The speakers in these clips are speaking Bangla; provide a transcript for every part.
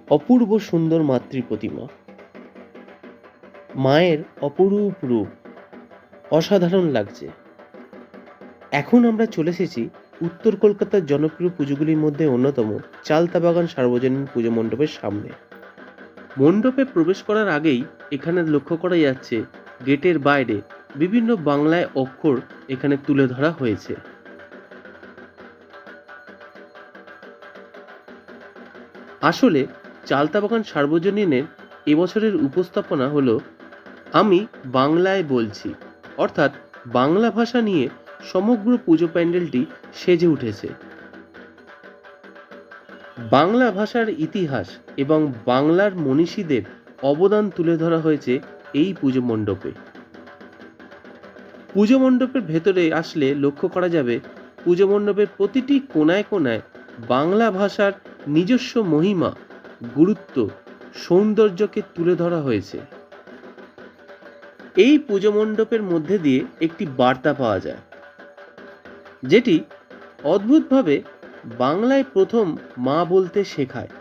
অপূর্ব সুন্দর মাতৃ প্রতিমা, মায়ের অপরূপ রূপ, অসাধারণ লাগছে। এখন আমরা চলে এসেছি উত্তর কলকাতার জনপ্রিয় পুজোগুলির মধ্যে অন্যতম চালতাবাগান সার্বজনীন পুজো মণ্ডপের সামনে। মণ্ডপে প্রবেশ করার আগেই এখানে লক্ষ্য করা যাচ্ছে গেটের বাইরে বিভিন্ন বাংলায় অক্ষর এখানে তুলে ধরা হয়েছে। আসলে চালতাবাগান সার্বজনীনের এবছরের উপস্থাপনা হলো আমি বাংলায় বলছি, অর্থাৎ বাংলা ভাষা নিয়ে সমগ্র পুজো প্যান্ডেলটি সেজে উঠেছে। বাংলা ভাষার ইতিহাস এবং বাংলার মনীষীদের অবদান তুলে ধরা হয়েছে এই পুজো মণ্ডপে। পুজো মণ্ডপের ভেতরে আসলে লক্ষ্য করা যাবে পুজো মণ্ডপের প্রতিটি কোণায় কোণায় বাংলা ভাষার নিজস্ব মহিমা, গুরুত্ব, সৌন্দর্যকে তুলে ধরা হয়েছে। এই পুজো মণ্ডপের মধ্যে দিয়ে একটি বার্তা পাওয়া যায়, যেটি অদ্ভুতভাবে বাংলায় প্রথম মা বলতে শেখায়,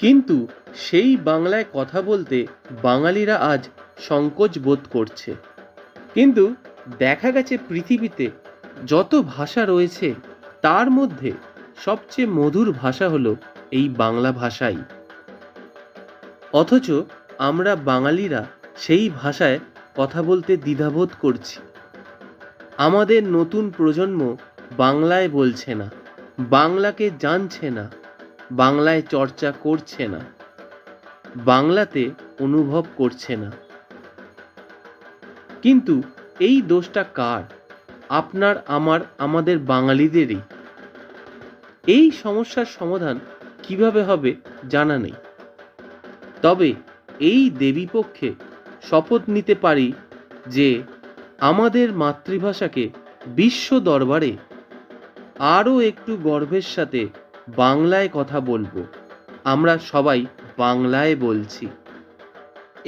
কিন্তু সেই বাংলায় কথা বলতে বাঙালিরা আজ সংকোচ বোধ করছে। কিন্তু দেখা গেছে পৃথিবীতে যত ভাষা রয়েছে তার মধ্যে সবচেয়ে মধুর ভাষা হলো এই বাংলা ভাষাই। অথচ আমরা বাঙালিরা সেই ভাষায় কথা বলতে দ্বিধাবোধ করছি। আমাদের নতুন প্রজন্ম বাংলায় বলছে না, বাংলাকে জানছে না, বাংলায় চর্চা করছে না, বাংলাতে অনুভব করছে না। কিন্তু এই দোষটা কার? আপনার, আমার, আমাদের বাঙালিদেরই। এই সমস্যার সমাধান কিভাবে হবে জানা নেই, তবে এই দেবীপক্ষে শপথ নিতে পারি যে আমাদের মাতৃভাষাকে বিশ্ব দরবারে আরও একটু গর্বের সাথে বাংলায় কথা বলবো। আমরা সবাই বাংলায় বলছি।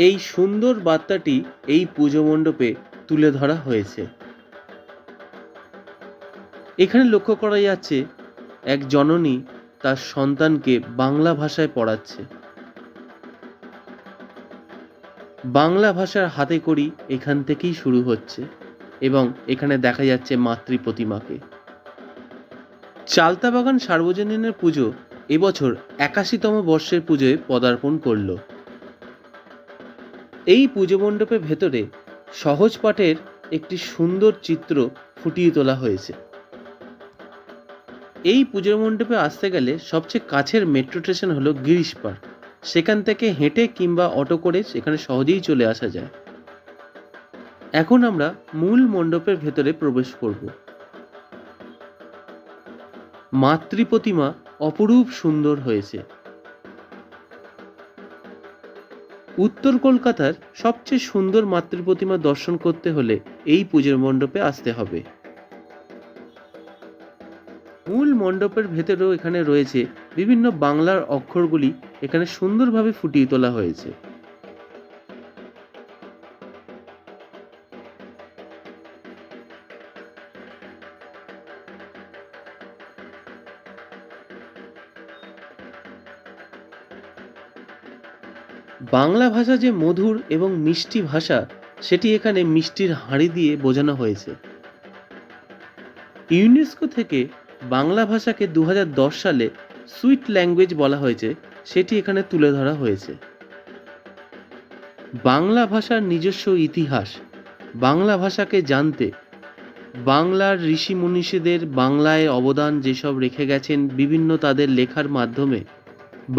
এই সুন্দর বার্তাটি এই পুজো মণ্ডপে তুলে ধরা হয়েছে। এখানে লক্ষ্য করা যাচ্ছে এক জননী তার সন্তানকে বাংলা ভাষায় পড়াচ্ছে। বাংলা ভাষার হাতেখড়ি এখান থেকেই শুরু হচ্ছে এবং এখানে দেখা যাচ্ছে মাতৃ প্রতিমাকে। চালতাবাগান সার্বজনীনের পুজো এবছর ৮১তম বর্ষের পুজোয় পদার্পণ করল। এই পুজো মণ্ডপের ভেতরে সহজ পাঠের একটি সুন্দর চিত্র ফুটিয়ে তোলা হয়েছে। এই পুজো মণ্ডপে আসতে গেলে সবচেয়ে কাছের মেট্রো স্টেশন হলো গিরিশ পার্ক। সেখান থেকে হেঁটে কিংবা অটো করে সেখানে সহজেই চলে আসা যায়। এখন আমরা মূল মণ্ডপের ভেতরে প্রবেশ করব। মাতৃ প্রতিমা অপরূপ সুন্দর হয়েছে। উত্তর কলকাতার সবচেয়ে সুন্দর মাতৃ প্রতিমা দর্শন করতে হলে এই পুজোর মণ্ডপে আসতে হবে। মূল মণ্ডপের ভেতরেও এখানে রয়েছে বিভিন্ন বাংলার অক্ষরগুলি এখানে সুন্দরভাবে ফুটিয়ে তোলা হয়েছে। বাংলা ভাষা যে মধুর এবং মিষ্টি ভাষা, সেটি এখানে মিষ্টির হাঁড়ি দিয়ে বোঝানো হয়েছে। ইউনেস্কো থেকে বাংলা ভাষাকে 2010 সালে সুইট ল্যাঙ্গুয়েজ বলা হয়েছে, সেটি এখানে তুলে ধরা হয়েছে। বাংলা ভাষার নিজস্ব ইতিহাস, বাংলা ভাষাকে জানতে, বাংলার ঋষি মনীষীদের বাংলায় অবদান যেসব রেখে গেছেন বিভিন্ন তাদের লেখার মাধ্যমে,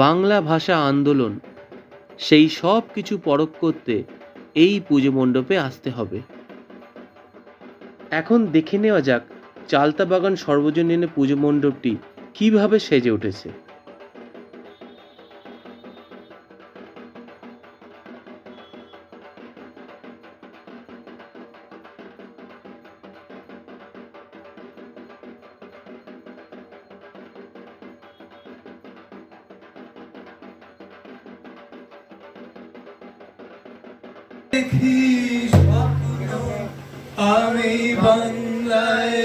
বাংলা ভাষা আন্দোলন, সেই সব কিছু পরখ করতে এই পুজো মণ্ডপে আসতে হবে। এখন দেখে নেওয়া যাক চালতাবাগান সার্বজনীন পুজো মণ্ডপটি কিভাবে সেজে উঠেছে। দেখি স্বপ্ন আমি বাংলায়